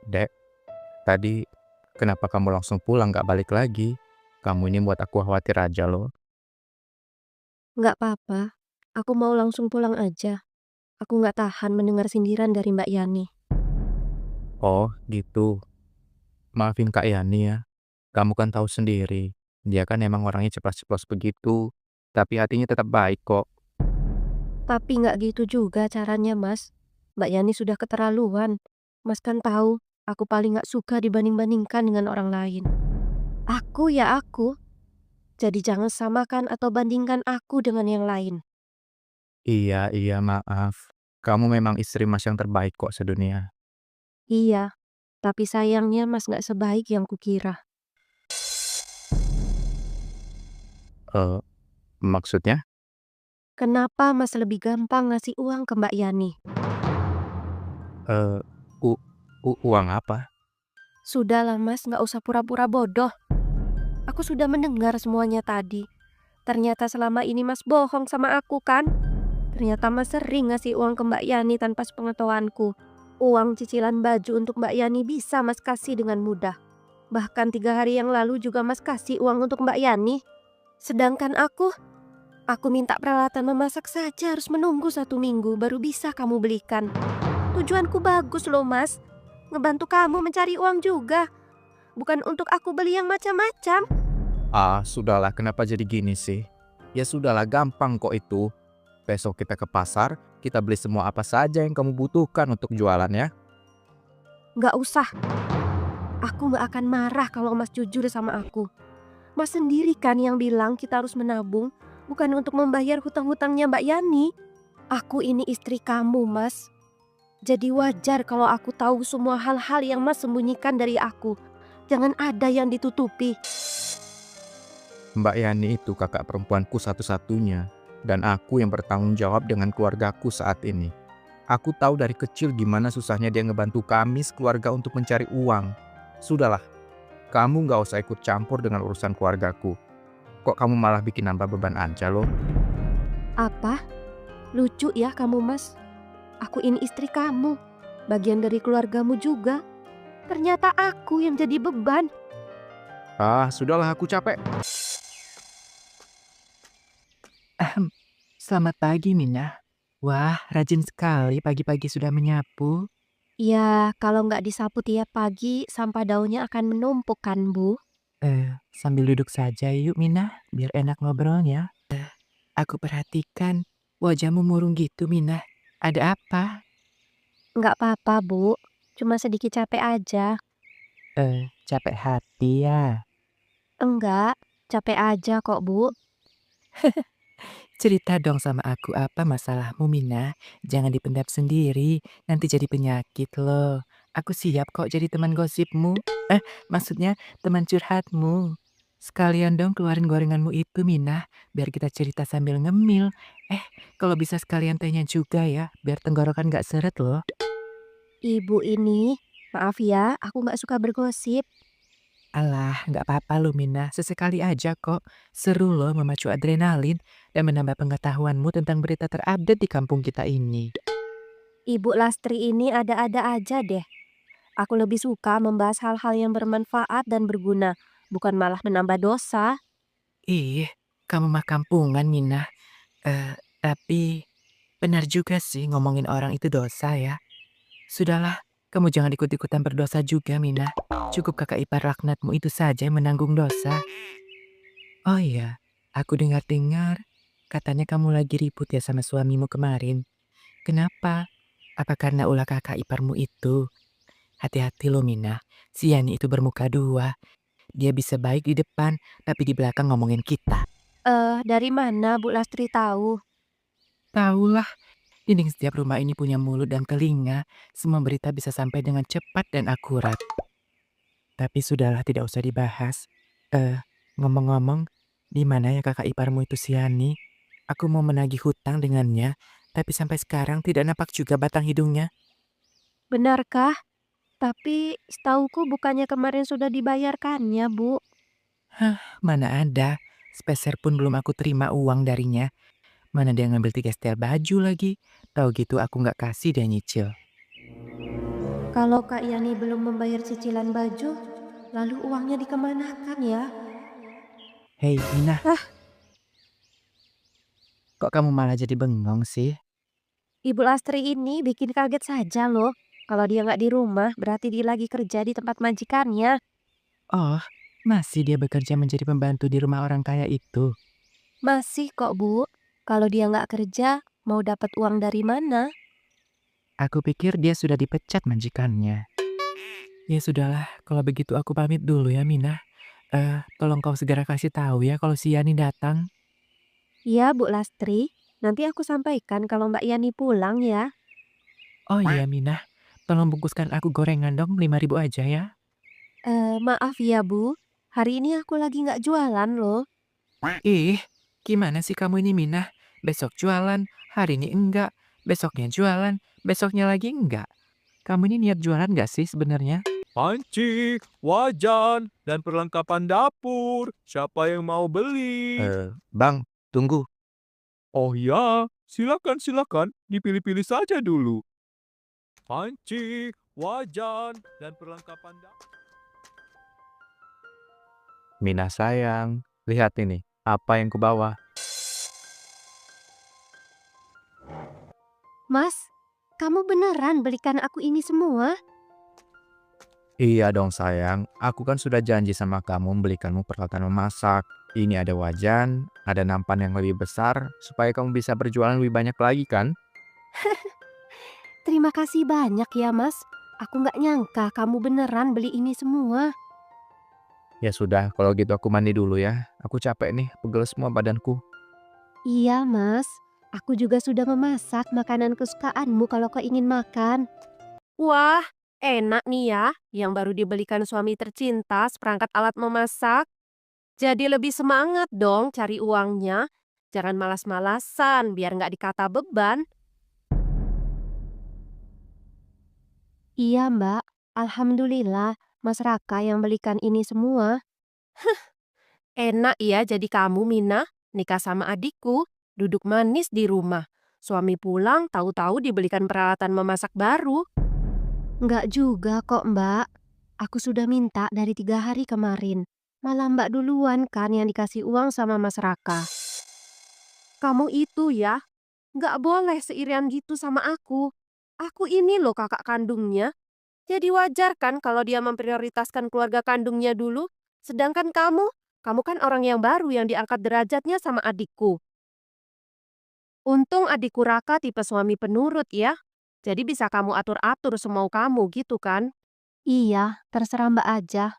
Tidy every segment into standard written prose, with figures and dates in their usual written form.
Dek, tadi kenapa kamu langsung pulang gak balik lagi? Kamu ini buat aku khawatir aja loh. Nggak apa-apa, aku mau langsung pulang aja. Aku nggak tahan mendengar sindiran dari Mbak Yani. Oh gitu, maafin Kak Yani ya. Kamu kan tahu sendiri, dia kan emang orangnya ceplas-ceplos begitu. Tapi hatinya tetap baik kok. Tapi nggak gitu juga caranya, Mas. Mbak Yani sudah keterlaluan. Mas kan tahu, aku paling nggak suka dibanding-bandingkan dengan orang lain. Aku ya aku, jadi jangan samakan atau bandingkan aku dengan yang lain. Iya, maaf. Kamu memang istri Mas yang terbaik kok sedunia. Iya, tapi sayangnya Mas nggak sebaik yang kukira. Eh, maksudnya? Kenapa Mas lebih gampang ngasih uang ke Mbak Yani? Eh, u, uang apa? Sudahlah Mas, nggak usah pura-pura bodoh. Aku sudah mendengar semuanya tadi. Ternyata selama ini Mas bohong sama aku kan? Ternyata Mas sering ngasih uang ke Mbak Yani tanpa sepengetahuanku. Uang cicilan baju untuk Mbak Yani bisa Mas kasih dengan mudah. Bahkan 3 hari yang lalu juga Mas kasih uang untuk Mbak Yani. Sedangkan aku minta peralatan memasak saja harus menunggu 1 minggu baru bisa kamu belikan. Tujuanku bagus loh Mas. Ngebantu kamu mencari uang juga. Bukan untuk aku beli yang macam-macam. Ah, sudahlah, kenapa jadi gini sih? Ya sudahlah, gampang kok itu. Besok kita ke pasar, kita beli semua apa saja yang kamu butuhkan untuk jualan ya. Nggak usah. Aku nggak akan marah kalau Mas jujur sama aku. Mas sendiri kan yang bilang kita harus menabung, bukan untuk membayar hutang-hutangnya Mbak Yani. Aku ini istri kamu, Mas. Jadi wajar kalau aku tahu semua hal-hal yang Mas sembunyikan dari aku. Jangan ada yang ditutupi. Mbak Yani itu kakak perempuanku satu-satunya, dan aku yang bertanggung jawab dengan keluargaku saat ini. Aku tahu dari kecil gimana susahnya dia ngebantu kami sekeluarga untuk mencari uang. Sudahlah, kamu nggak usah ikut campur dengan urusan keluargaku. Kok kamu malah bikin nambah beban aja loh? Apa? Lucu ya kamu, Mas. Aku ini istri kamu. Bagian dari keluargamu juga. Ternyata aku yang jadi beban. Ah, sudahlah, aku capek. Ahem, selamat pagi Mina. Wah, rajin sekali pagi-pagi sudah menyapu. Ya, kalau nggak disapu tiap pagi, sampah daunnya akan menumpuk kan, Bu? Sambil duduk saja yuk Mina, biar enak ngobrolnya. Aku perhatikan wajahmu murung gitu Mina. Ada apa? Nggak apa-apa, Bu. Cuma sedikit capek aja. Capek hati ya? Enggak, capek aja kok, Bu. Cerita dong sama aku apa masalahmu Mina. Jangan dipendam sendiri, nanti jadi penyakit loh. Aku siap kok jadi teman gosipmu. Maksudnya teman curhatmu. Sekalian dong keluarin gorenganmu itu Mina, biar kita cerita sambil ngemil. Kalau bisa sekalian tehnya juga ya, biar tenggorokan gak seret loh. Ibu ini, maaf ya, aku nggak suka bergosip. Alah, nggak apa-apa loh Mina, sesekali aja kok. Seru loh memacu adrenalin dan menambah pengetahuanmu tentang berita terupdate di kampung kita ini. Ibu Lastri ini ada-ada aja deh. Aku lebih suka membahas hal-hal yang bermanfaat dan berguna, bukan malah menambah dosa. Ih, kamu mah kampungan, Mina. Tapi benar juga sih ngomongin orang itu dosa ya. Sudahlah, kamu jangan ikut-ikutan berdosa juga, Mina. Cukup kakak ipar laknatmu itu saja yang menanggung dosa. Oh iya, aku dengar-dengar katanya kamu lagi ribut ya sama suamimu kemarin. Kenapa? Apa karena ulah kakak iparmu itu? Hati-hati loh, Mina. Si Yani itu bermuka dua. Dia bisa baik di depan, tapi di belakang ngomongin kita. Dari mana Bu Lastri tahu? Tahulah, dinding setiap rumah ini punya mulut dan telinga. Semua berita bisa sampai dengan cepat dan akurat. Tapi sudahlah, tidak usah dibahas. Eh, ngomong-ngomong, di mana ya kakak iparmu itu si Yani? Aku mau menagih hutang dengannya, tapi sampai sekarang tidak nampak juga batang hidungnya. Benarkah? Tapi setauku bukannya kemarin sudah dibayarkannya, Bu. Mana ada, sepeser pun belum aku terima uang darinya. Mana dia ngambil 3 setel baju lagi. Tahu gitu aku nggak kasih dia nyicil. Kalau Kak Yani belum membayar cicilan baju, lalu uangnya dikemanakan ya? Hei, Mina, Hah? kok kamu malah jadi bengong sih? Ibu Lastri ini bikin kaget saja loh. Kalau dia nggak di rumah, berarti dia lagi kerja di tempat majikannya. Oh, masih dia bekerja menjadi pembantu di rumah orang kaya itu? Masih kok, Bu. Kalau dia nggak kerja, mau dapat uang dari mana? Aku pikir dia sudah dipecat majikannya. Ya sudahlah, kalau begitu aku pamit dulu ya, Mina. Tolong kau segera kasih tahu ya kalau si Yani datang. Iya, Bu Lastri. Nanti aku sampaikan kalau Mbak Yani pulang ya. Oh iya, Mina, tolong bungkuskan aku gorengan dong, 5.000 aja ya. Maaf ya, Bu. Hari ini aku lagi nggak jualan loh. Ih, gimana sih kamu ini, Mina? Besok jualan, hari ini enggak, besoknya jualan, besoknya lagi enggak. Kamu ini niat jualan nggak sih sebenarnya? Panci, wajan, dan perlengkapan dapur. Siapa yang mau beli? Bang, tunggu. Oh ya, silakan, dipilih-pilih saja dulu. Panci, wajan, dan perlengkapan dapur. Mina sayang, lihat ini, apa yang kubawa. Mas, kamu beneran belikan aku ini semua? Iya dong sayang, aku kan sudah janji sama kamu membelikanmu peralatan memasak. Ini ada wajan, ada nampan yang lebih besar, supaya kamu bisa berjualan lebih banyak lagi kan? Terima kasih banyak ya, Mas. Aku nggak nyangka kamu beneran beli ini semua. Ya sudah, kalau gitu aku mandi dulu ya. Aku capek nih, pegel semua badanku. Iya, Mas. Aku juga sudah memasak makanan kesukaanmu kalau kau ingin makan. Wah, enak nih ya. Yang baru dibelikan suami tercinta seperangkat alat memasak. Jadi lebih semangat dong cari uangnya. Jangan malas-malasan biar nggak dikata beban. Iya, Mbak. Alhamdulillah, Mas Raka yang belikan ini semua. Enak ya jadi kamu, Mina. Nikah sama adikku, duduk manis di rumah. Suami pulang, tahu-tahu dibelikan peralatan memasak baru. Enggak juga kok, Mbak. Aku sudah minta dari 3 hari kemarin. Malah Mbak duluan kan yang dikasih uang sama Mas Raka. Kamu itu ya, nggak boleh seirian gitu sama aku. Aku ini loh kakak kandungnya. Jadi wajar kan kalau dia memprioritaskan keluarga kandungnya dulu. Sedangkan kamu kan orang yang baru yang diangkat derajatnya sama adikku. Untung adikku Raka tipe suami penurut ya. Jadi bisa kamu atur-atur semau kamu gitu kan? Iya, terserah Mbak aja.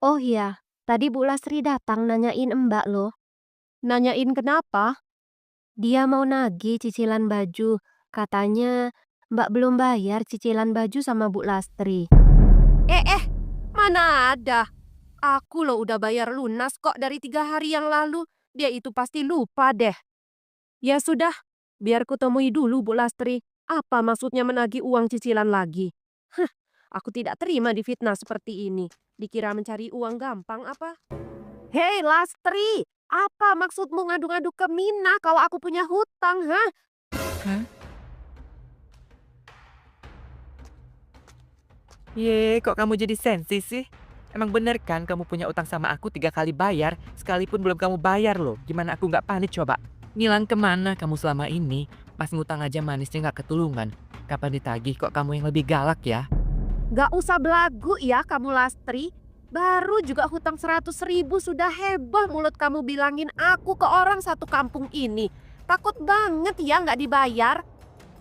Oh iya, tadi Bu Lasri datang nanyain Mbak loh. Nanyain kenapa? Dia mau nagih cicilan baju. Katanya Mbak belum bayar cicilan baju sama Bu Lastri. Mana ada? Aku loh udah bayar lunas kok dari 3 hari yang lalu. Dia itu pasti lupa deh. Ya sudah, biar kutemui dulu Bu Lastri. Apa maksudnya menagih uang cicilan lagi? Hah, aku tidak terima difitnah seperti ini. Dikira mencari uang gampang apa? Hei Lastri, apa maksudmu ngadu-ngadu ke Mina kalau aku punya hutang, hah? Hah? Ye, kok kamu jadi sensi sih? Emang bener kan kamu punya utang sama aku 3 kali bayar, sekalipun belum kamu bayar loh. Gimana aku nggak panik coba? Ngilang kemana kamu selama ini? Pas ngutang aja manisnya nggak ketulungan. Kapan ditagih kok kamu yang lebih galak ya? Gak usah belagu ya kamu Lastri. Baru juga hutang 100.000 sudah heboh mulut kamu bilangin aku ke orang satu kampung ini. Takut banget ya nggak dibayar.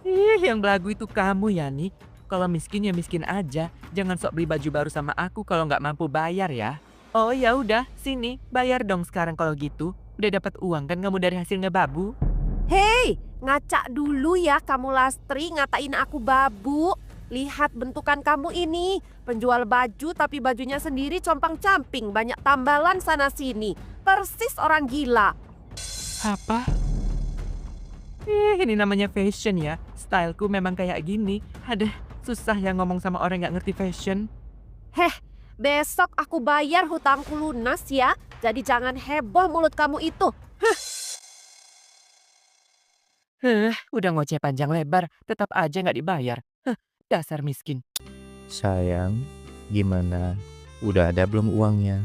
Ih, yang belagu itu kamu ya nih. Kalau miskin ya miskin aja. Jangan sok beli baju baru sama aku kalau nggak mampu bayar ya. Oh ya udah, sini bayar dong sekarang kalau gitu. Udah dapat uang kan kamu dari hasil ngebabu? Hei, ngaca dulu ya kamu Lastri ngatain aku babu. Lihat bentukan kamu ini. Penjual baju tapi bajunya sendiri compang-camping. Banyak tambalan sana-sini. Persis orang gila. Apa? Ini namanya fashion ya. Styleku memang kayak gini. Aduh, susah ya ngomong sama orang nggak ngerti fashion. Besok aku bayar hutangku lunas ya. Jadi jangan heboh mulut kamu itu. Udah ngoceh panjang lebar, tetap aja nggak dibayar. Dasar miskin. Sayang, gimana? Udah ada belum uangnya?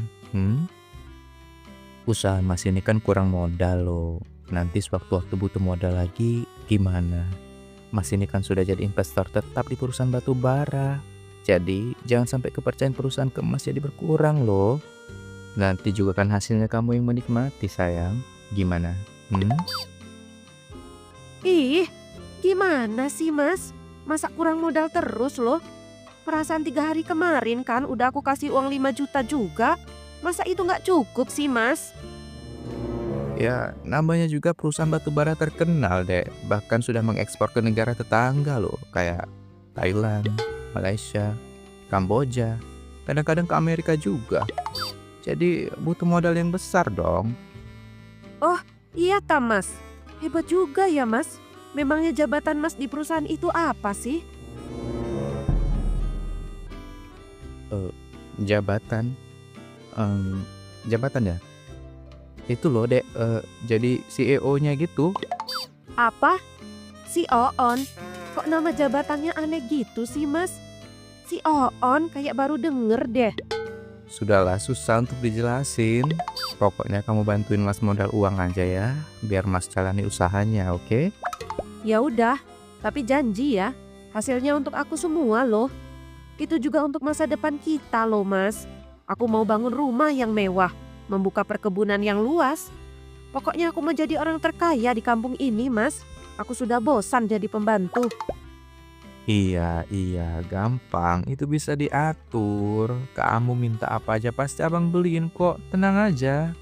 Usaha Mas ini kan kurang modal loh. Nanti sewaktu-waktu butuh modal lagi, gimana? Mas ini kan sudah jadi investor tetap di perusahaan batu bara. Jadi, jangan sampai kepercayaan perusahaan ke Mas jadi berkurang loh. Nanti juga kan hasilnya kamu yang menikmati, sayang. Gimana? Ih, gimana sih Mas? Masa kurang modal terus loh? Perasaan 3 hari kemarin kan udah aku kasih uang 5 juta juga. Masa itu nggak cukup sih Mas? Ya, namanya juga perusahaan batu bara terkenal, Dek. Bahkan sudah mengekspor ke negara tetangga loh, kayak Thailand, Malaysia, Kamboja, kadang-kadang ke Amerika juga. Jadi butuh modal yang besar dong. Iya ta Mas, hebat juga ya Mas. Memangnya jabatan Mas di perusahaan itu apa sih? Jabatan, jabatan ya? Itu loh, Dek, jadi CEO-nya gitu. Apa? Si Oon? Kok nama jabatannya aneh gitu sih Mas? Si Oon kayak baru denger deh. Sudahlah, susah untuk dijelasin. Pokoknya kamu bantuin Mas modal uang aja ya, biar Mas jalani usahanya, oke? Ya udah, tapi janji ya, hasilnya untuk aku semua loh. Itu juga untuk masa depan kita loh Mas. Aku mau bangun rumah yang mewah, membuka perkebunan yang luas. Pokoknya aku mau jadi orang terkaya di kampung ini Mas. Aku sudah bosan jadi pembantu. Iya, gampang. Itu bisa diatur. Kamu minta apa aja pasti abang beliin kok. Tenang aja.